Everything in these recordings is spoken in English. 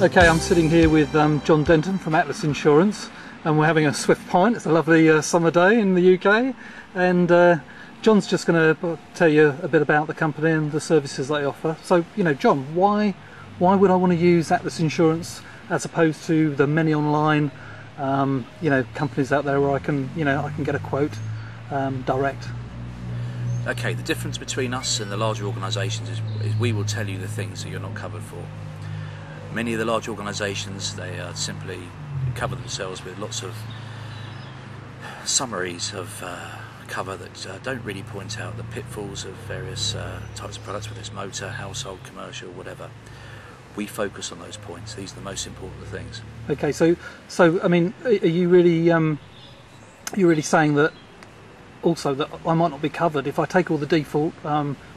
Okay, I'm sitting here with John Denton from Atlas Insurance, and we're having a swift pint. It's a lovely summer day in the UK, and John's just going to tell you a bit about the company and the services they offer. So, you know, John, why would I want to use Atlas Insurance as opposed to the many online, companies out there where I can get a quote direct? Okay, the difference between us and the larger organisations is we will tell you the things that you're not covered for. Many of the large organisations, they simply cover themselves with lots of summaries of cover that don't really point out the pitfalls of various types of products, whether it's motor, household, commercial, whatever. We focus on those points. These are the most important things. Okay, so I mean, are you really saying that also that I might not be covered if I take all the default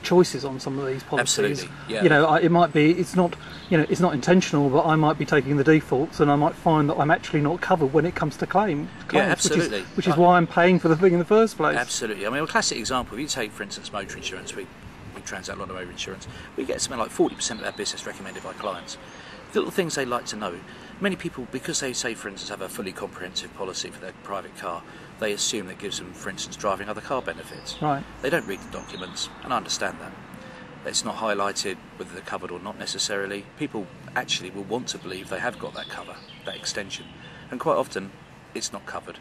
choices on some of these policies? Absolutely, yeah. You know, it might be, it's not intentional, but I might be taking the defaults, and I might find that I'm actually not covered when it comes to claims. Yeah, absolutely. Which is why I'm paying for the thing in the first place. Absolutely. I mean, a classic example, if you take, for instance, motor insurance, we transact a lot of motor insurance, we get something like 40% of our business recommended by clients. The little things they like to know. Many people, because they say, for instance, have a fully comprehensive policy for their private car, they assume that gives them, for instance, driving other car benefits. Right. They don't read the documents, and I understand that. It's not highlighted whether they're covered or not necessarily. People actually will want to believe they have got that cover, that extension, and quite often it's not covered.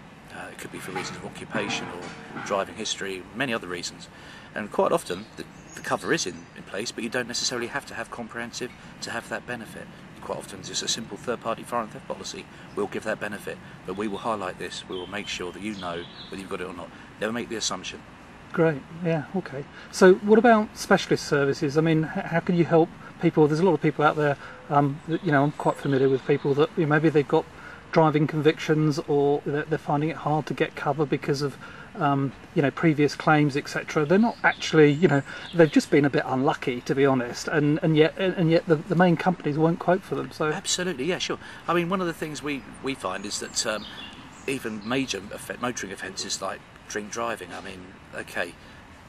It could be for reasons of occupation or driving history, many other reasons. And quite often the cover is in place, but you don't necessarily have to have comprehensive to have that benefit. Quite often just a simple third-party fire and theft policy will give that benefit, but we will highlight this, we will make sure that you know whether you've got it or not. Never make the assumption. Great, yeah, okay. So what about specialist services? I mean, how can you help people? There's a lot of people out there, I'm quite familiar with people that maybe they've got driving convictions, or they're finding it hard to get cover because of previous claims, etc. They're not actually, they've just been a bit unlucky, to be honest, and yet the main companies won't quote for them. So absolutely, yeah, sure. I mean, one of the things we find is that even major motoring offences like drink driving, I mean, okay,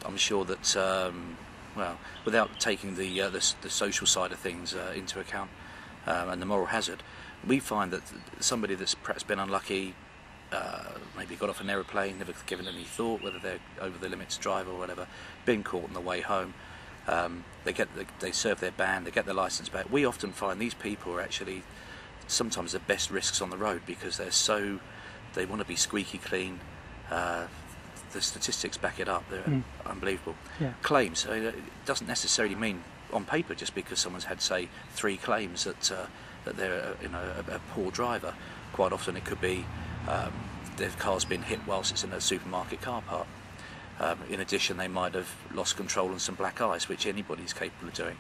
I'm sure that without taking the social side of things into account and the moral hazard, we find that somebody that's perhaps been unlucky, maybe got off an aeroplane, never given any thought whether they're over the limit to drive or whatever, been caught on the way home, they serve their ban, they get their licence back. We often find these people are actually sometimes the best risks on the road because they want to be squeaky clean. The statistics back it up, they're unbelievable. Yeah. Claims, it doesn't necessarily mean on paper just because someone's had, say, 3 claims that they're a poor driver. Quite often it could be their car's been hit whilst it's in a supermarket car park. In addition, they might have lost control on some black ice, which anybody's capable of doing.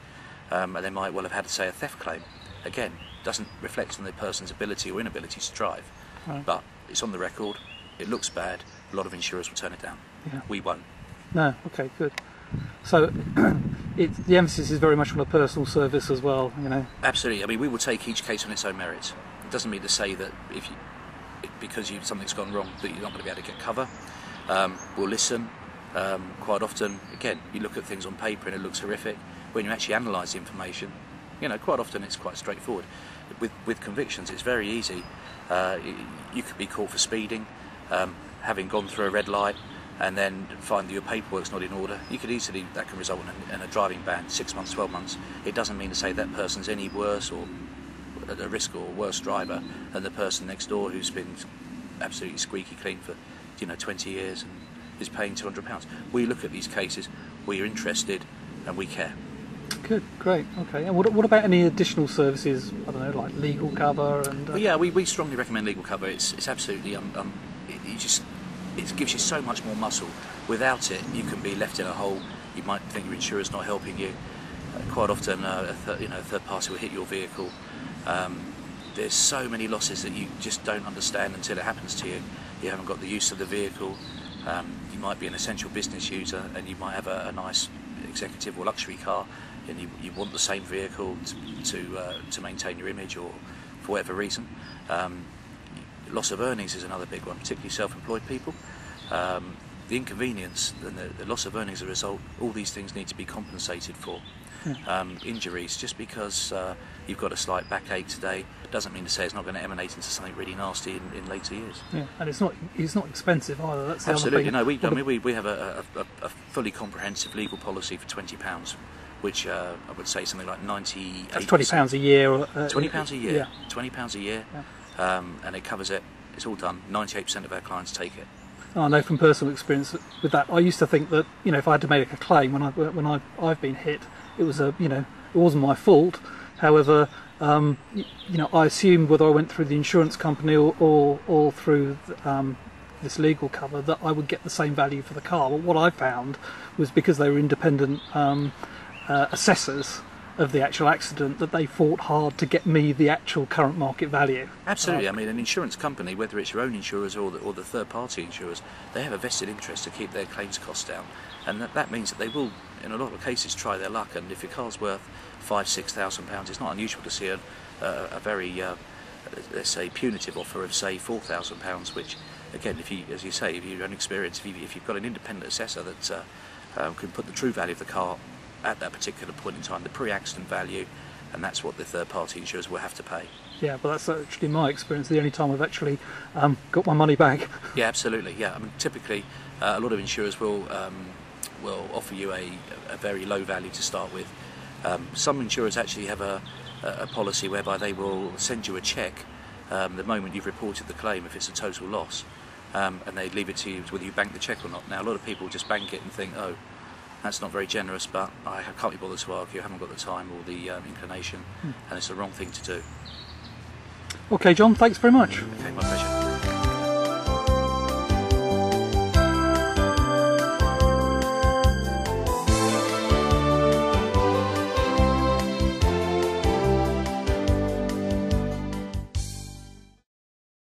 And they might well have had, say, a theft claim. Again, doesn't reflect on the person's ability or inability to drive. Right. But it's on the record, it looks bad, a lot of insurers will turn it down. Yeah. We won't. No, okay, good. So the emphasis is very much on a personal service as well, Absolutely. I mean, we will take each case on its own merits. It doesn't mean to say that because something's gone wrong that you're not going to be able to get cover. We'll listen. Quite often, again, you look at things on paper and it looks horrific. When you actually analyse the information, quite often it's quite straightforward. With convictions, it's very easy. You could be caught for speeding, having gone through a red light, and then find that your paperwork's not in order. That can result in a driving ban, 6 months, 12 months. It doesn't mean to say that person's any worse or at a risk or worse driver than the person next door who's been absolutely squeaky clean for 20 years and is paying £200. We look at these cases, we are interested, and we care. Good, great, okay. And what about any additional services? I don't know, like legal cover and. Well, yeah, we strongly recommend legal cover. It's absolutely it gives you so much more muscle. Without it, you can be left in a hole. You might think your insurer's not helping you. Quite often, a third party will hit your vehicle. There's so many losses that you just don't understand until it happens to you. You haven't got the use of the vehicle. You might be an essential business user, and you might have a nice executive or luxury car, and you want the same vehicle to maintain your image or for whatever reason. Loss of earnings is another big one, particularly self-employed people. the inconvenience and the loss of earnings as a result, all these things need to be compensated for. Injuries, just because you've got a slight backache today doesn't mean to say it's not going to emanate into something really nasty in later years. Yeah, and it's not expensive either. That's the Absolutely. other thing. No, we have a fully comprehensive legal policy for £20, which I would say something like 98%. That's £20 a year. £20 a year. Yeah. £20 a year, and it covers it. It's all done. 98% of our clients take it. I know from personal experience with that. I used to think that, you know, if I had to make a claim when I've been hit, it was it wasn't my fault. However, you know, I assumed whether I went through the insurance company or through this legal cover that I would get the same value for the car. But what I found was, because they were independent assessors of the actual accident, that they fought hard to get me the actual current market value. Absolutely. I mean, an insurance company, whether it's your own insurers or the third-party insurers, they have a vested interest to keep their claims costs down, and that means that they will, in a lot of cases, try their luck. And if your car's worth £5,000–6,000, it's not unusual to see a very, let's say, punitive offer of, say, £4,000, which, again, if you, as you say, if you're inexperienced, if you've got an independent assessor that can put the true value of the car at that particular point in time, the pre-accident value, and that's what the third-party insurers will have to pay. Yeah, but that's actually my experience. The only time I've actually got my money back. Yeah, absolutely. Yeah, I mean, typically a lot of insurers will offer you a very low value to start with. Some insurers actually have a policy whereby they will send you a cheque the moment you've reported the claim if it's a total loss, and they leave it to you whether you bank the cheque or not. Now, a lot of people just bank it and think, oh, that's not very generous, but I can't be bothered to argue, I haven't got the time or the inclination, and it's the wrong thing to do. Okay, John, thanks very much. Okay, my pleasure.